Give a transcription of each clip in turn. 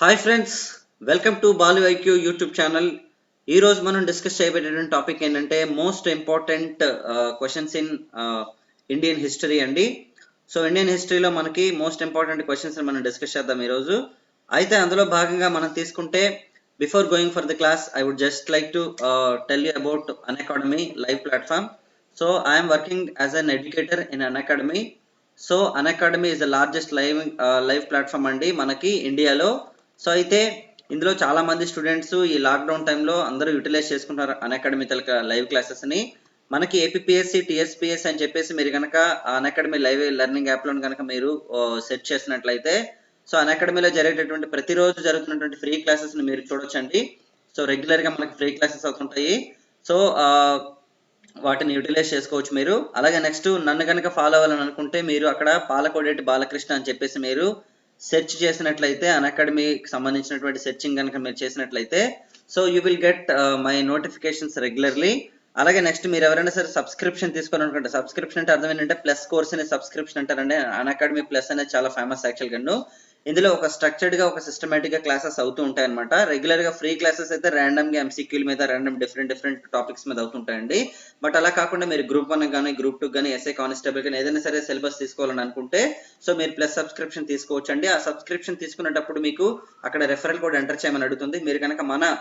Hi friends, welcome to Balu IQ YouTube channel. ఈ రోజు మనం డిస్కస్ చేయబోయేటువంటి టాపిక్ ఏంటంటే most important questions in Indian history అండి. సో ఇండియన్ హిస్టరీలో మనకి మోస్ట్ ఇంపార్టెంట్ క్వశ్చన్స్ మనం డిస్కస్ చేద్దాం ఈరోజు. అయితే అందులో భాగంగా మనం తీసుకుంటే before going for the class I would just like to tell you about Unacademy live platform. So I'm working as an educator in Unacademy. So Unacademy is the largest live platform అండి మనకి ఇండియాలో. So అయితే ఇందులో చాలా మంది students ఈ lockdown టైంలో అందరూ యూటిలైజ్ చేసుకుంటారు అన్అకాడమీ లైవ్ క్లాసెస్ ని. మనకి ఏపీఎస్సి టీఎస్పీఎస్ అని చెప్పేసి మీరు కనుక అన్అకాడమీ లైవ్ లెర్నింగ్ యాప్ లో కనుక మీరు సెట్ చేసినట్లయితే సో అన్అకాడమీలో జరిగేటటువంటి ప్రతిరోజు జరుగుతున్నటువంటి ఫ్రీ క్లాసెస్ ని మీరు చూడొచ్చండి. సో రెగ్యులర్ గా మనకి ఫ్రీ క్లాసెస్ అవుతుంటాయి. సో వాటిని యూటిలైజ్ చేసుకోవచ్చు మీరు. అలాగే నెక్స్ట్ నన్ను కనుక ఫాలో అవ్వాలని అనుకుంటే మీరు అక్కడ పాలకోడేటి బాలకృష్ణ అని చెప్పేసి మీరు సెర్చ్ చేసినట్లయితే అన్అకాడమీకి సంబంధించినటువంటి సెర్చింగ్ కనుక మీరు చేసినట్లయితే so you will get my notifications regularly. అలాగే నెక్స్ట్ మీరు ఎవరైనా సరే సబ్స్క్రిప్షన్ తీసుకోవాలనుకుంటే, సబ్స్క్రిప్షన్ అంటే అర్థం ఏంటంటే ప్లస్ కోర్స్ అనే సబ్స్క్రిప్షన్ అంటారండి. అన్అకాడమీ ప్లస్ అనేది చాలా ఫేమస్ యాక్చువల్గా. ఇందులో ఒక స్ట్రక్చర్డ్ గా ఒక సిస్టమేటిక్ గా క్లాసెస్ అవుతూ ఉంటాయి అనమాట. రెగ్యులర్ గా ఫ్రీ క్లాసెస్ అయితే ర్యాండమ్ గా ఎంసీక్యూల మీద ర్యాండమ్ డిఫరెంట్ టాపిక్స్ మీద అవుతుంటాయండి. బట్ అలా కాకుండా మీరు గ్రూప్ 1 కానీ గ్రూప్ 2 కానీ ఎస్ఐ కానిస్టేబుల్ కానీ ఏదైనా సరే సిలబస్ తీసుకోవాలని అనుకుంటే సో మీరు ప్లస్ సబ్స్క్రిప్షన్ తీసుకోవచ్చు అండి. ఆ సబ్స్క్రిప్షన్ తీసుకునేటప్పుడు మీకు అక్కడ రెఫరల్ కోడ్ ఎంటర్ చేయమని అడుగుతుంది. మీరు కనుక మన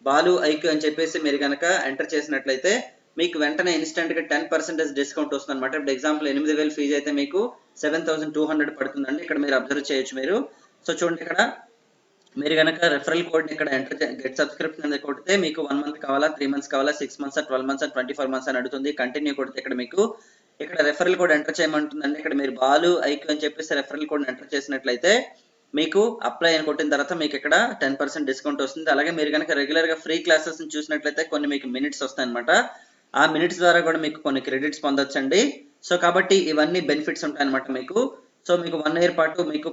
బాలు ఐక్యూ అని చెప్పేసి మీరు కనుక ఎంటర్ చేసినట్లయితే మీకు వెంటనే ఇన్స్టెంట్ గా 10% డిస్కౌంట్ వస్తుంది అనమాట. ఇప్పుడు ఎగ్జాంపుల్ 8,000 ఫీజు అయితే మీకు 7,200 పడుతుందండి. ఇక్కడ మీరు అబ్జర్వ్ చేయొచ్చు మీరు. సో చూడండి, ఇక్కడ మీరు కనుక రెఫరల్ కోడ్ ఇక్కడ ఎంటర్ గెట్ సబ్స్క్రిప్షన్ అనేది కొడితే మీకు 1 మంత్ కావాలా, 3 మంత్స్ కావాలా, 6 మంత్స్, 12 మంత్స్, 24 మంత్స్ అని అడుగుతుంది. కంటిన్యూ కొడితే ఇక్కడ మీకు ఇక్కడ రెఫరల్ కోడ్ ఎంటర్ చేయమంటుందండి. ఇక్కడ మీరు బాలు ఐక్యూ అని చెప్పేసి రెఫరల్ కోడ్ ఎంటర్ చేసినట్లయితే మీకు అప్లై అని కొట్టిన తర్వాత మీకు ఇక్కడ 10% డిస్కౌంట్ వస్తుంది. అలాగే మీరు కనుక రెగ్యులర్ గా ఫ్రీ క్లాసెస్ చూసినట్లయితే కొన్ని మీకు మినిట్స్ వస్తాయి అనమాట. ఆ మినిట్స్ ద్వారా కూడా మీకు కొన్ని క్రెడిట్స్ పొందొచ్చండి. సో కాబట్టి ఇవన్నీ బెనిఫిట్స్ ఉంటాయి అనమాట మీకు. సో మీకు 1 ఇయర్ పాటు మీకు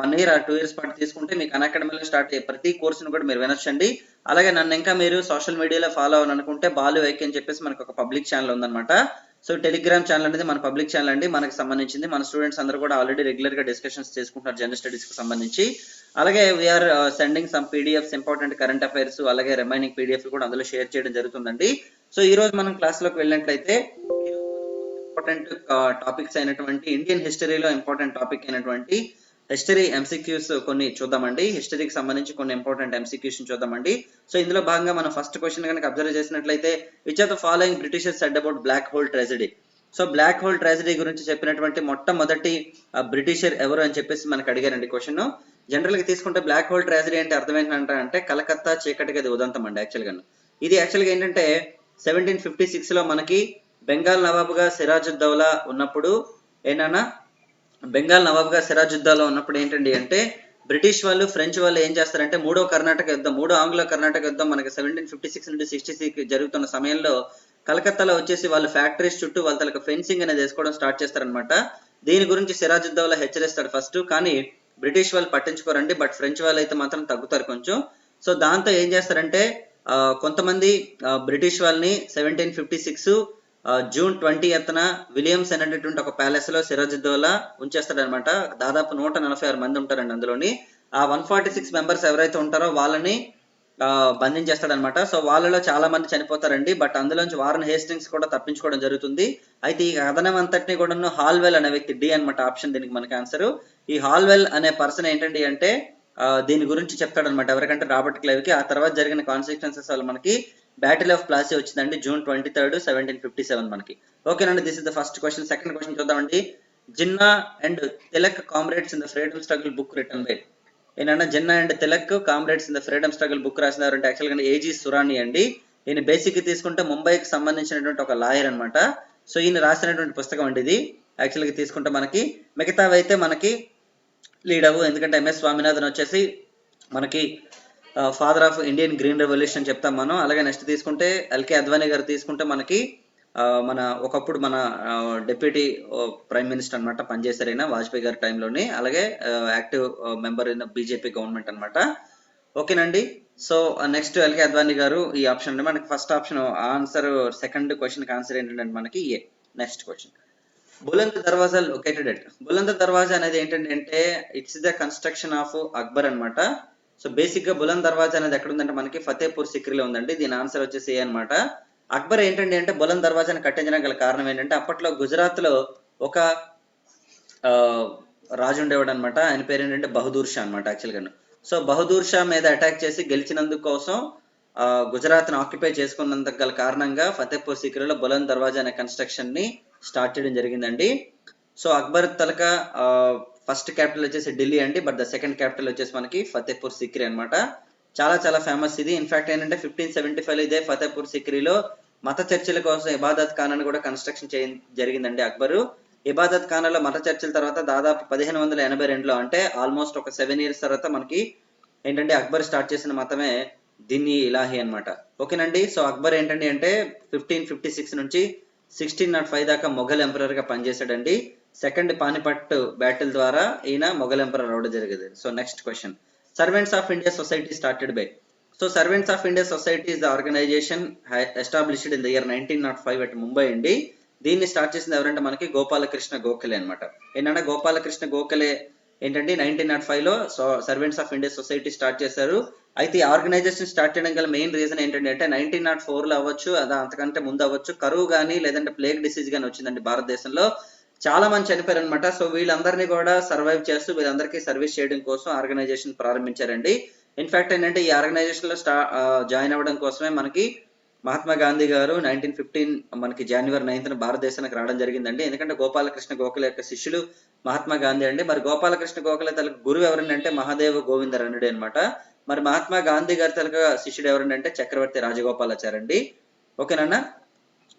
1 ఇయర్ 2 ఇయర్స్ పాటు తీసుకుంటే మీకు అన్అకాడమీలో స్టార్ట్ అయ్యే ప్రతి కోర్సును కూడా మీరు వినొచ్చండి. అలాగే నన్ను ఇంకా మీరు సోషల్ మీడియాలో ఫాలో అవ్వాలనుకుంటే బాలు ఐక్యూ అని చెప్పేసి మనకు ఒక పబ్లిక్ ఛానల్ ఉందన్నమాట. సో టెలిగ్రామ్ ఛానల్ అనేది మన పబ్లిక్ ఛానల్ అండి, మనకు సంబంధించింది. మన స్టూడెంట్స్ అందరూ కూడా ఆల్రెడీ రెగ్యులర్ గా డిస్కషన్స్ చేసుకుంటున్నారు జనరల్ స్టడీస్ కి సంబంధించి. అలాగే we're sending some PDFs, important current affairs, అలాగే రిమైనింగ్ పీడిఎఫ్ కూడా అందులో షేర్ చేయడం జరుగుతుందండి. సో ఈ రోజు మనం క్లాస్ లోకి వెళ్ళినట్లయితే ఇంపార్టెంట్ టాపిక్స్ అయినటువంటి ఇండియన్ హిస్టరీలో ఇంపార్టెంట్ టాపిక్ అయినటువంటి హిస్టరీ ఎంసీక్యూస్ కొన్ని చూద్దామండి. హిస్టరీకి సంబంధించి కొన్ని ఇంపార్టెంట్ ఎంసీక్యూస్ చూద్దామండి. సో ఇందులో భాగంగా మనం ఫస్ట్ క్వశ్చన్ కనుక అబ్జర్వ్ చేసినట్లయితే which of the following Britishers said about black hole tragedy. So black hole tragedy గురించి చెప్పినటువంటి మొట్టమొదటి బ్రిటిషర్ ఎవరు అని చెప్పేసి మనకు అడిగారండి క్వశ్చన్. జనరల్ గా తీసుకుంటే బ్లాక్ హోల్ ట్రాజెడీ అంటే అర్థం ఏంటంటే కలకత్తా చీకటి గది ఉదంతం అండి. ఇది యాక్చువల్గా ఏంటంటే 1756 లో మనకి బెంగాల్ నవాబుగా సిరాజుద్దౌలా ఉన్నప్పుడు ఉన్నప్పుడు ఏంటండి అంటే బ్రిటిష్ వాళ్ళు, ఫ్రెంచ్ వాళ్ళు ఏం చేస్తారంటే మూడో ఆంగ్లో కర్ణాటక యుద్ధం మనకి 1756 నుండి 66 జరుగుతున్న సమయంలో కలకత్తాలో వచ్చేసి వాళ్ళు ఫ్యాక్టరీస్ చుట్టూ వాళ్ళ ఫెన్సింగ్ అనేది వేసుకోవడం స్టార్ట్ చేస్తారనమాట. దీని గురించి సిరాజుద్దౌలా హెచ్చరిస్తాడు ఫస్ట్, కానీ బ్రిటిష్ వాళ్ళు పట్టించుకోరండి. బట్ ఫ్రెంచ్ వాళ్ళు అయితే మాత్రం తగ్గుతారు కొంచెం. సో దాంతో ఏం చేస్తారంటే కొంతమంది బ్రిటిష్ వాళ్ళని 1756 జూన్ 20న విలియమ్స్ అనేటటువంటి ఒక ప్యాలెస్ లో సిరాజుద్దౌలా ఉంచేస్తాడనమాట. దాదాపు 146 మంది ఉంటారండి అందులోని. ఆ 146 మెంబర్స్ ఎవరైతే ఉంటారో వాళ్ళని బంధించేస్తాడనమాట. సో వాళ్ళలో చాలా మంది చనిపోతారండి. బట్ అందులోంచి వారన్ హేస్టింగ్స్ కూడా తప్పించుకోవడం జరుగుతుంది. అయితే ఈ కథనం అంతటిని కూడా హాల్వెల్ అనే వ్యక్తి, డి అనమాట ఆప్షన్ దీనికి మనకి ఆన్సర్. ఈ హాల్వెల్ అనే పర్సన్ ఏంటండి అంటే దీని గురించి చెప్తాడనమాట ఎవరికంటే రాబర్ట్ క్లైవ్ కి. ఆ తర్వాత జరిగిన కాన్సిక్వెన్సెస్ వల్ల మనకి బ్యాటిల్ ఆఫ్ ప్లాసీ వచ్చిందండి June 23, 1757 మనకి. ఓకేనండి, this is the first question. Second question చూద్దామండి. Jinnah and Tilak comrades in the freedom struggle book written by. ఏంటంటే Jinnah and Tilak comrades in the freedom struggle book రాసినారు అంటే యాక్చువల్గా ఏజీ సురాని అండి. ఈయన బేసిక్ తీసుకుంటే ముంబైకి సంబంధించినటువంటి ఒక లాయర్ అనమాట. సో ఈయన రాసినటువంటి పుస్తకం అండి ఇది యాక్చువల్గా తీసుకుంటే మనకి. మిగతావి అయితే మనకి లీడ్ అవ్వు, ఎందుకంటే ఎంఎస్ స్వామినాథన్ వచ్చేసి మనకి father of Indian green revolution అని చెప్తాం మనం. అలాగే నెక్స్ట్ తీసుకుంటే ఎల్కే అద్వానీ గారు తీసుకుంటే మనకి ఒకప్పుడు మన డిప్యూటీ ప్రైమ్ మినిస్టర్ అనమాట, పనిచేశారైనా వాజ్పేయి గారి టైంలోని. అలాగే active member in BJP government అనమాట. ఓకేనండి. సో నెక్స్ట్ ఎల్కే అద్వానీ గారు ఈ ఆప్షన్ అంటే మనకి first option answer. Second question answer ఏంటంటే మనకి ఏ. నెక్స్ట్ క్వశ్చన్ బులంద్ దర్వాజా లొకేటెడ్ ఎట్ బులంద్ దర్వాజా అనేది ఏంటంటే it's the construction of Akbar అన్నమాట. సో బేసిక్ గా బులంద్ దర్వాజా అనేది ఎక్కడ ఉందంటే మనకి ఫతేపూర్ సిక్రీలో ఉందండి. దీని ఆన్సర్ వచ్చేసి ఏ అన్నమాట. అక్బర్ ఏంటండి అంటే బులంద్ దర్వాజాని కట్టించడానికి గల కారణం ఏంటంటే అప్పట్లో గుజరాత్ లో ఒక రాజు ఉండేవాడు అనమాట. ఆయన పేరు ఏంటంటే బహదూర్ షా అనమాట యాక్చువల్ గా. సో బహదూర్ షా మీద అటాక్ చేసి గెలిచినందుకు కోసం గుజరాత్ ను ఆక్యుపై చేసుకున్నందుకు గల కారణంగా ఫతేపూర్ సిక్రీలో బులంద్ దర్వాజా అనే కన్స్ట్రక్షన్ ని స్టార్ట్ చేయడం జరిగిందండి. సో అక్బర్ తలక ఫస్ట్ క్యాపిటల్ వచ్చేసి ఢిల్లీ అండి, బట్ ద సెకండ్ క్యాపిటల్ వచ్చేసి మనకి ఫతేపూర్ సిక్రీ అనమాట. చాలా చాలా ఫేమస్ ఇది. ఇన్ఫాక్ట్ ఏంటంటే 1575 ఇదే ఫతేపూర్ సిక్రీలో మత చర్చల కోసం ఇబాదత్ ఖానాను కూడా కన్స్ట్రక్షన్ జరిగిందండి అక్బరు. ఇబాదత్ ఖానాలో మత చర్చల తర్వాత దాదాపు 1582లో అంటే ఆల్మోస్ట్ ఒక 7 years తర్వాత మనకి ఏంటంటే అక్బర్ స్టార్ట్ చేసిన మతమే దిన్ని ఇలాహి అనమాట. ఓకేనండి. సో అక్బర్ ఏంటండి అంటే 1556 నుంచి 1605 దాకా మొఘల్ ఎంపరర్ గా పనిచేశాడండి. సెకండ్ పానిపట్ బ్యాటిల్ ద్వారా ఈయన మొఘల్ ఎంపరర్ అవడం జరిగింది. So next question, servants of India society started by. So servants of India society is the organization established in the year 1905 at Mumbai అండి. దీన్ని స్టార్ట్ చేసింది ఎవరంటే మనకి గోపాలకృష్ణ గోఖలే అనమాట. ఏంటంటే గోపాలకృష్ణ గోఖలే ఏంటంటే 1905 లో servants of India society start చేశారు. అయితే ఈ ఆర్గనైజేషన్ స్టార్ట్ చేయడం గల మెయిన్ రీజన్ ఏంటంటే 1904 లో అవ్వచ్చు, అదా అంతకంటే ముందు అవ్వచ్చు, కరువు కానీ లేదంటే ప్లేగ్ డిసీజ్ కానీ వచ్చిందండి భారతదేశంలో. చాలా మంది చనిపోయారు అనమాట. సో వీళ్ళందరినీ కూడా సర్వైవ్ చేస్తూ వీళ్ళందరికీ సర్వీస్ చేయడం కోసం ఆర్గనైజేషన్ ప్రారంభించారండి. ఇన్ఫాక్ట్ ఏంటంటే ఈ ఆర్గనైజేషన్ లో జాయిన్ అవ్వడం కోసమే మనకి మహాత్మా గాంధీ గారు 1915 మనకి January 9th భారతదేశానికి రావడం జరిగిందండి. ఎందుకంటే గోపాలకృష్ణ గోఖలే యొక్క శిష్యులు మహాత్మా గాంధీ అండి. మరి గోపాలకృష్ణ గోఖలే తలకు గురువు ఎవరంటే మహాదేవ గోవింద రణుడే అనమాట. మరి మహాత్మా గాంధీ గారి తలక శిష్యుడు ఎవరంటే చక్రవర్తి రాజగోపాలాచారి అండి. ఓకేనా.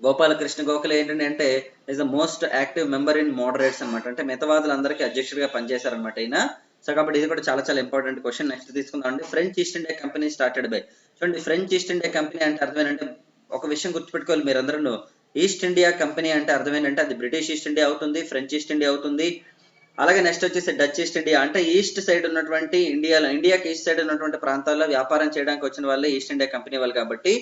గోపాలకృష్ణ గోఖలే ఏంటంటే is the most active member in moderates అనమాట. అంటే మితవాదులందరికీ అధ్యక్షుడిగా పనిచేశారనమాట ఈయన. సో కాబట్టి ఇది కూడా చాలా చాలా ఇంపార్టెంట్ క్వశ్చన్. నెక్స్ట్ తీసుకుందాం అండి. French east India company started by. చూడండి ఫ్రెంచ్ ఈస్ట్ ఇండియా కంపెనీ అంటే అర్థమేంటంటే ఒక విషయం గుర్తుపెట్టుకోవాలి మీరందరూ. ఈస్ట్ ఇండియా కంపెనీ అంటే అర్థమేంటంటే అది బ్రిటిష్ ఈస్ట్ ఇండియా అవుతుంది, ఫ్రెంచ్ ఈస్ట్ ఇండియా అవుతుంది. అలాగే నెక్స్ట్ వచ్చేసి డచ్ ఈస్ట్ ఇండియా. అంటే ఈస్ట్ సైడ్ ఉన్నటువంటి ఇండియాకి ఈస్ట్ సైడ్ ఉన్నటువంటి ప్రాంతాల్లో వ్యాపారం చేయడానికి వచ్చిన వాళ్ళే ఈస్ట్ ఇండియా కంపెనీ వాళ్ళు కాబట్టి.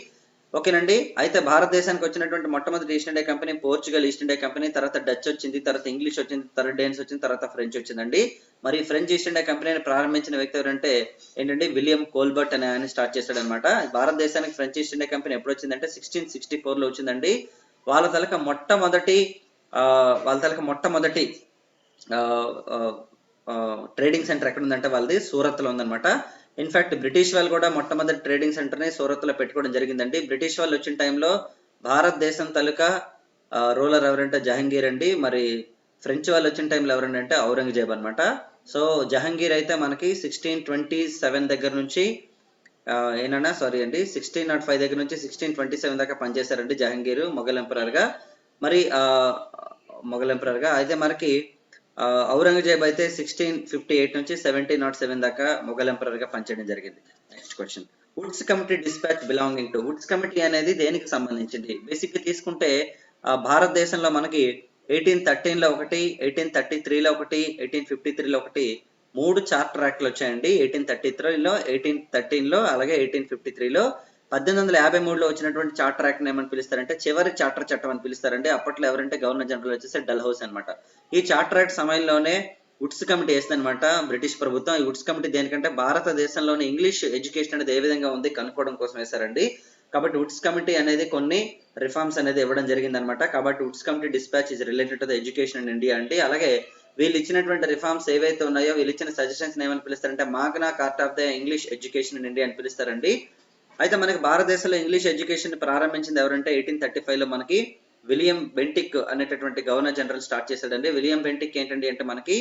ఓకేనండి. అయితే భారతదేశానికి వచ్చినటువంటి మొట్టమొదటి east India company Portugal east India company, తర్వాత డచ్ వచ్చింది, తర్వాత ఇంగ్లీష్ వచ్చింది, తర్వాత డేన్స్ వచ్చింది, తర్వాత ఫ్రెంచ్ వచ్చిందండి. మరి ఫ్రెంచ్ ఈస్ట్ ఇండియా కంపెనీని ప్రారంభించిన వ్యక్తి ఎవరంటే ఏంటంటే విలియం కోల్బర్ట్ అనే ఆయన స్టార్ట్ చేశాడు అనమాట. భారతదేశానికి ఫ్రెంచ్ ఈస్ట్ ఇండియా కంపెనీ ఎప్పుడు వచ్చిందంటే 1664 లో వచ్చిందండి. వాళ్ళ తలక మొట్టమొదటి ట్రేడింగ్ సెంటర్ ఎక్కడ ఉందంటే వాళ్ళది సూరత్ లో ఉందన్నమాట. ఇన్ఫాక్ట్ బ్రిటిష్ వాళ్ళు కూడా మొట్టమొదటి ట్రేడింగ్ సెంటర్ ని సూరత్ లో పెట్టుకోవడం జరిగిందండి. బ్రిటిష్ వాళ్ళు వచ్చిన టైంలో భారతదేశం తాలూకా రూలర్ ఎవరంటే జహంగీర్ అండి. మరి ఫ్రెంచ్ వాళ్ళు వచ్చిన టైంలో ఎవరంటే ఔరంగజేబ్ అనమాట. సో జహంగీర్ అయితే మనకి 1627 దగ్గర నుంచి 1605 దగ్గర నుంచి 1627 దాకా పనిచేశారండి జహంగీర్ మొఘల్ ఎంపరర్ గా. మరి మొఘల్ ఎంపరర్ గా అయితే మనకి ఔరంగజేబ్ అయితే 1658 నుంచి 1707 దాకా మొఘల్ ఎంపరర్ గా పనిచేయడం జరిగింది. Next question, Woods committee dispatch belonging to. Woods committee అనేది దేనికి సంబంధించింది? బేసిక్ గా తీసుకుంటే భారతదేశంలో మనకి 1813 లో ఒకటి, 1833 లో ఒకటి, 1853 లో ఒకటి 3 చార్టర్ యాక్ట్లు వచ్చాయండి. 1813 లో అలాగే 1853 లో. 1853 లో వచ్చినటువంటి చార్టర్ యాక్ట్ ఏమని పిలుస్తారంటే చివరి చార్టర్ చట్టం అని పిలుస్తారండి. అప్పట్లో ఎవరంటే గవర్నర్ జనరల్ వచ్చేసి డల్హౌసీ అనమాట. ఈ చార్టర్ యాక్ట్ సమయంలోనే వుడ్స్ కమిటీ వేసిందనమాట బ్రిటిష్ ప్రభుత్వం. ఈ వుడ్స్ కమిటీ దేనికంటే భారతదేశంలోని ఇంగ్లీష్ ఎడ్యుకేషన్ అనేది ఏ విధంగా ఉంది కనుక్కోవడం కోసం వేశారండి. కాబట్టి వుడ్స్ కమిటీ అనేది కొన్ని రిఫార్మ్స్ అనేది ఇవ్వడం జరిగింది అనమాట. కాబట్టి Woods committee dispatch is related to the education in India అండి. అలాగే వీళ్ళు ఇచ్చినటువంటి రిఫార్మ్స్ ఏవైతే ఉన్నాయో వీళ్ళు ఇచ్చిన సజెషన్స్ ఏమని పిలుస్తారంటే Magna Carta of the English education in India అని పిలుస్తారండి. అయితే మనకి భారతదేశంలో ఇంగ్లీష్ ఎడ్యుకేషన్ ప్రారంభించింది ఎవరంటే 1835 లో మనకి విలియం బెంటిక్ అనేటటువంటి గవర్నర్ జనరల్ స్టార్ట్ చేశాడండి. విలియం బెంటిక్ ఏంటండి అంటే మనకి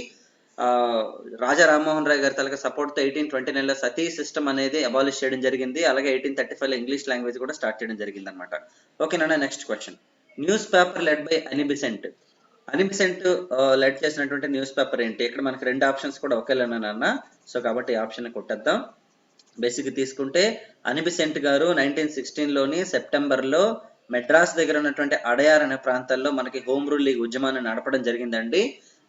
రాజా రామ్మోహన్ రాయ్ గారి తలక సపోర్ట్ తో 1829 లో సతీ సిస్టమ్ అనేది అబాలిష్ చేయడం జరిగింది. అలాగే 1835 లో ఇంగ్లీష్ లాంగ్వేజ్ కూడా స్టార్ట్ చేయడం జరిగింది అనమాట. ఓకేనా. Next question, news paper led by Annie Besant. Annie Besant led చేసినటువంటి న్యూస్ పేపర్ ఏంటి? ఇక్కడ మనకి 2 ఆప్షన్స్ కూడా ఒకేలానన్న. సో కాబట్టి ఆప్షన్ కొట్టేద్దాం. బేసిక్ తీసుకుంటే అనిబిసెంట్ గారు 1916 లోని సెప్టెంబర్ లో మెడ్రాస్ దగ్గర ఉన్నటువంటి అడయార్ అనే ప్రాంతాల్లో మనకి హోమ్ రూల్ లీగ్ ఉద్యమాన్ని నడపడం జరిగిందండి.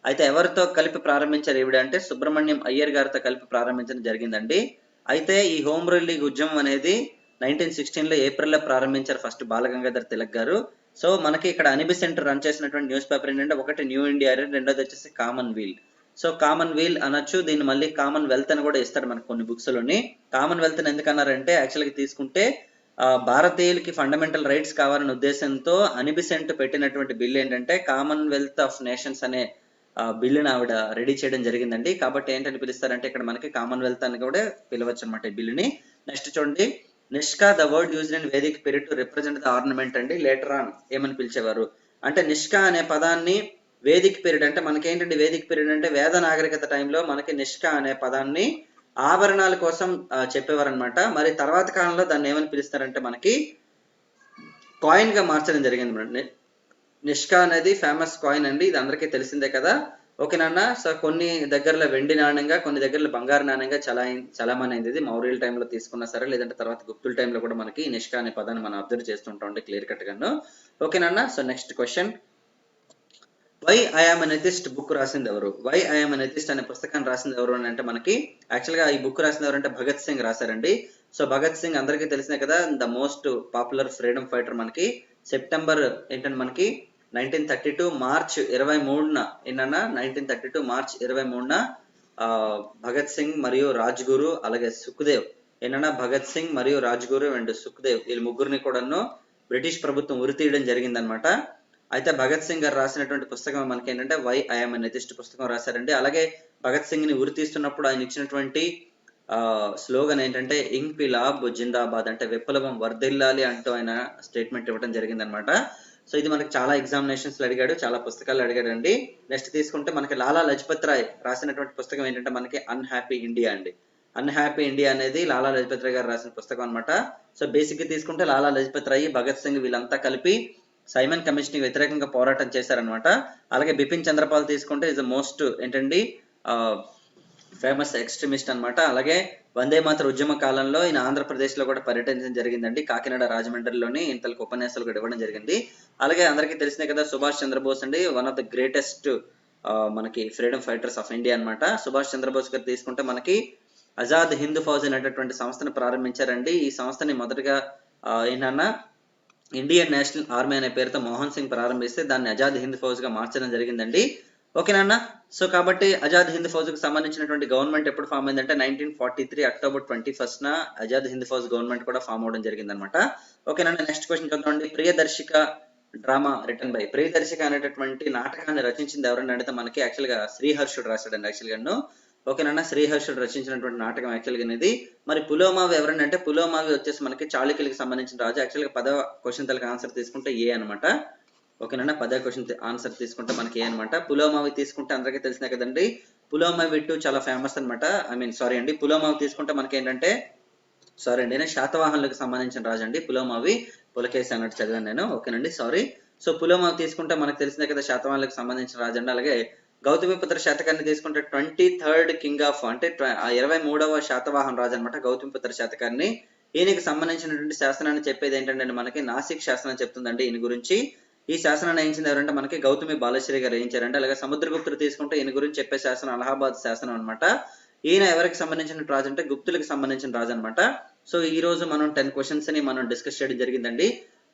అయితే ఎవరితో కలిపి ప్రారంభించారు ఈవిడ అంటే సుబ్రహ్మణ్యం అయ్యర్ గారితో కలిపి ప్రారంభించడం జరిగిందండి. అయితే ఈ హోమ్ రూల్ లీగ్ ఉద్యమం అనేది 1916 లో ఏప్రిల్ లో ప్రారంభించారు ఫస్ట్ బాలగంగాధర్ తిలక్ గారు. సో మనకి ఇక్కడ అనిబి సెంటర్ రన్ చేసినటువంటి న్యూస్ పేపర్ ఏంటంటే ఒకటి న్యూ ఇండియా, రెండోది వచ్చేసి Commonweal. So Commonweal అనొచ్చు, దీన్ని మళ్ళీ కామన్ వెల్త్ అని కూడా ఇస్తాడు మనకు కొన్ని బుక్స్ లోని. కామన్ వెల్త్ ఎందుకన్నారంటే యాక్చువల్గా తీసుకుంటే భారతీయులకి ఫండమెంటల్ రైట్స్ కావాలనే ఉద్దేశంతో అనిబిసెంట్ పెట్టినటువంటి బిల్ ఏంటంటే కామన్వెల్త్ ఆఫ్ నేషన్స్ అనే బిల్లుని ఆవిడ రెడీ చేయడం జరిగిందండి. కాబట్టి ఏంటని పిలుస్తారంటే ఇక్కడ మనకి కామన్వెల్త్ అని కూడా పిలవచ్చు అనమాట ఈ బిల్లుని. నెక్స్ట్ చూడండి, Nishka the word used in Vedic period to represent the ornament అండి. లేటర్ ఆన్ ఏమని పిలిచేవారు అంటే నిష్కా అనే పదాన్ని వేదిక్ పీరియడ్ అంటే మనకి ఏంటంటే వేదిక్ పీరియడ్ అంటే వేద నాగరికత టైంలో మనకి నిష్కా అనే పదాన్ని ఆభరణాల కోసం చెప్పేవారు అనమాట. మరి తర్వాత కాలంలో దాన్ని ఏమని పిలుస్తారంటే మనకి కాయిన్ గా మార్చడం జరిగింది. నిష్కా అనేది ఫేమస్ కాయిన్ అండి, ఇది అందరికీ తెలిసిందే కదా. ఓకేనా. సో కొన్ని దగ్గరలో వెండి నాణ్యంగా, కొన్ని దగ్గరలో బంగారు నాణ్యంగా చలామణి అయింది. ఇది మౌర్యుల టైంలో తీసుకున్నా సరే, లేదంటే తర్వాత గుప్తుల టైంలో కూడా మనకి నిష్కా అనే పదాన్ని మనం అబ్జర్వ్ చేస్తుంటాం క్లియర్ కట్ గాను. ఓకేనా. So next question, why I am an atheist book రాసింది ఎవరు? వై ఐఆమ్ ఎన్ ఎథిస్ట్ అనే పుస్తకాన్ని రాసింది ఎవరు అని అంటే మనకి యాక్చువల్గా ఈ బుక్ రాసింది ఎవరంటే భగత్ సింగ్ రాశారండి. సో భగత్ సింగ్ అందరికీ తెలిసిందే కదా, the most popular freedom fighter. మనకి సెప్టెంబర్ ఏంటంటే మనకి 1932 మార్చ్ 23న ఏంటన్నా 1932 మార్చ్ 23న భగత్ సింగ్ మరియు రాజ్గురు అలాగే సుఖ్దేవ్ ఏంటన్నా భగత్ సింగ్ మరియు రాజ్గురు అండ్ సుఖ్దేవ్ వీళ్ళు ముగ్గురిని కూడాను బ్రిటిష్ ప్రభుత్వం ఉరి తీయడం జరిగిందనమాట. అయితే భగత్ సింగ్ గారు రాసినటువంటి పుస్తకం మనకి ఏంటంటే వై ఐఎమ్ ఎన్ ఎథిస్ట్ పుస్తకం రాశారండి. అలాగే భగత్ సింగ్ ని ఉరి తీస్తున్నప్పుడు ఆయన ఇచ్చినటువంటి స్లోగన్ ఏంటంటే ఇంక్విలాబ్ జిందాబాద్ అంటే విప్లవం వర్ధిల్లాలి అంటూ ఆయన స్టేట్మెంట్ ఇవ్వడం జరిగిందనమాట. సో ఇది మనకి చాలా ఎగ్జామినేషన్స్ లో అడిగాడు, చాలా పుస్తకాలు అడిగాడు అండి. నెక్స్ట్ తీసుకుంటే మనకి లాలా లజపత్ రాయ్ రాసినటువంటి పుస్తకం ఏంటంటే మనకి అన్హ్యాపీ ఇండియా అండి. అన్హ్యాపీ ఇండియా అనేది లాలా లజపత్ రాయ్ గారు రాసిన పుస్తకం అనమాట. సో బేసిక్ గా తీసుకుంటే లాలా లజపత్ రాయ్, భగత్ సింగ్ వీళ్ళంతా కలిపి సైమన్ కమిషన్ కి వ్యతిరేకంగా పోరాటం చేశారనమాట. అలాగే బిపిన్ చంద్రపాల్ తీసుకుంటే ఇస్ ద మోస్ట్ ఏంటండి ఫేమస్ ఎక్స్ట్రీమిస్ట్ అనమాట. అలాగే వందే మాతర ఉద్యమ కాలంలో ఈయన ఆంధ్రప్రదేశ్ లో కూడా పర్యటించడం జరిగిందండి. కాకినాడ రాజమండ్రిలోని ఇంతలకు ఉపన్యాసాలు కూడా ఇవ్వడం జరిగింది. అలాగే అందరికీ తెలిసినే కదా సుభాష్ చంద్రబోస్ అండి, వన్ ఆఫ్ ద గ్రేటెస్ట్ మనకి ఫ్రీడమ్ ఫైటర్స్ ఆఫ్ ఇండియా అనమాట. సుభాష్ చంద్రబోస్ గారు తీసుకుంటే మనకి ఆజాద్ హింద్ ఫౌజ్ అనేటటువంటి సంస్థను ప్రారంభించారండి. ఈ సంస్థని మొదటగా ఏంటన్నా ఇండియన్ నేషనల్ ఆర్మీ అనే పేరుతో మోహన్ సింగ్ ప్రారంభిస్తే దాన్ని ఆజాద్ హింద్ ఫౌజ్ గా మార్చడం జరిగిందండి. ఓకేనా. సో కాబట్టి ఆజాద్ హింద్ ఫౌజ్ కు సంబంధించినటువంటి గవర్నమెంట్ ఎప్పుడు ఫామ్ అయిందంటే 1943 అక్టోబర్ 21న ఆజాద్ హింద్ ఫౌజ్ గవర్నమెంట్ కూడా ఫామ్ అవడం జరిగింది అనమాట. ఓకేనా. నెక్స్ట్ క్వశ్చన్ చూద్దామండి, Priyadarshika drama written by. Priyadarshika అనేటటువంటి నాటకాన్ని రచించింది ఎవరని అడిగితే మనకి యాక్చువల్ గా శ్రీహర్షుడు రాశాడండి యాక్చువల్ గాను. ఓకేనా. శ్రీహర్షుడు రచించినటువంటి నాటకం యాక్చువల్ గా అనేది. మరి పులోమావి ఎవరని అంటే పులోమావి వచ్చేసి మనకి చాళుక్యులకి సంబంధించిన రాజు. యాక్చువల్ గా 10వ క్వశ్చన్ తలకి ఆన్సర్ తీసుకుంటే ఏ అనమాట. ఓకేనా. 10వ క్వశ్చన్ ఆన్సర్ తీసుకుంటే మనకి ఏ అనమాట. పులోమావి తీసుకుంటే అందరికీ తెలిసినా కదండి, పులోమావి టూ చాలా ఫేమస్ అనమాట. ఐ మీన్ సారీ అండి, పులోమావి తీసుకుంటే మనకి ఏంటంటే సారీ అండి శాతవాహనులకు సంబంధించిన రాజు అండి పులోమావి. పులకేసి అన్నట్టు చదివాను నేను. ఓకేనండి సారీ. సో పులోమావి తీసుకుంటే మనకు తెలిసిందే కదా శాతవాహనులకు సంబంధించిన రాజు అండి. అలాగే గౌతమిపుత్ర శతకాన్ని తీసుకుంటే 23rd కింగ్ ఆఫ్ అంటే 23వ శాతవాహన రాజు అనమాట గౌతమిపుత్ర శతకాన్ని. ఈయనకి సంబంధించినటువంటి శాసనాన్ని చెప్పేది ఏంటంటే మనకి నాసిక్ శాసనం చెప్తుందండి ఈయన గురించి. ఈ శాసనాన్ని వేయించింది ఎవరంటే మనకి గౌతమి బాలశ్రీ గారు వేయించారండి. అలాగే సముద్రగుప్తుడు తీసుకుంటే ఈయన గురించి చెప్పే శాసనం అలహాబాద్ శాసనం అనమాట. ఈయన ఎవరికి సంబంధించిన రాజు అంటే గుప్తులకు సంబంధించిన రాజు అనమాట. సో ఈ రోజు మనం 10 క్వశ్చన్స్ ని మనం డిస్కస్ చేయడం జరిగిందండి.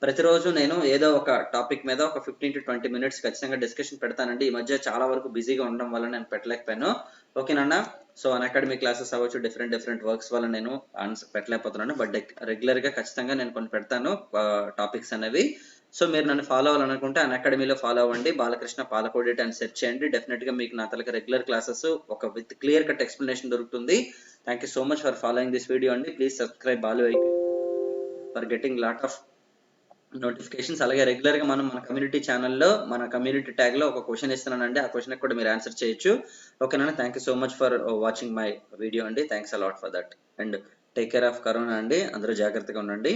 ప్రతిరోజు నేను ఏదో ఒక టాపిక్ మీద ఒక 15 to 20 మినిట్స్ ఖచ్చితంగా డిస్కషన్ పెడతానండి. ఈ మధ్య చాలా వరకు బిజీగా ఉండడం వల్ల నేను పెట్టలేకపోయాను. ఓకేనా. సో అకాడమీ క్లాసెస్ అవ్వచ్చు, డిఫరెంట్ వర్క్స్ వల్ల నేను ఆన్సర్ పెట్టలేకపోతున్నాను. బట్ రెగ్యులర్ గా ఖచ్చితంగా నేను కొన్ని పెడతాను టాపిక్స్ అనేవి. సో మీరు నన్ను ఫాలో అవ్వాలనుకుంటే అకాడమీలో ఫాలో అవ్వండి, బాలకృష్ణ పాలకోడేట్ అని సెర్చ్ చేయండి. డెఫినెట్ గా మీకు నా తలకి రెగ్యులర్ క్లాసెస్ ఒక విత్ క్లియర్ కట్ ఎక్స్ప్లెనేషన్ దొరుకుతుంది. Thank you so much for following this video అండి. Please subscribe Balu IQ for getting lot of notifications. అలాగే రెగ్యులర్ గా మనం మన కమ్యూనిటీ ఛానల్లో మన కమ్యూనిటీ ట్యాగ్ లో ఒక క్వశ్చన్ ఇస్తున్నానండి, ఆ క్వశ్చన్ కూడా మీరు ఆన్సర్ చేయొచ్చు. ఓకేనా. Thank you so much for watching my video అండి. Thanks a lot for that and take care of corona అండి. అందరూ జాగ్రత్తగా ఉండండి.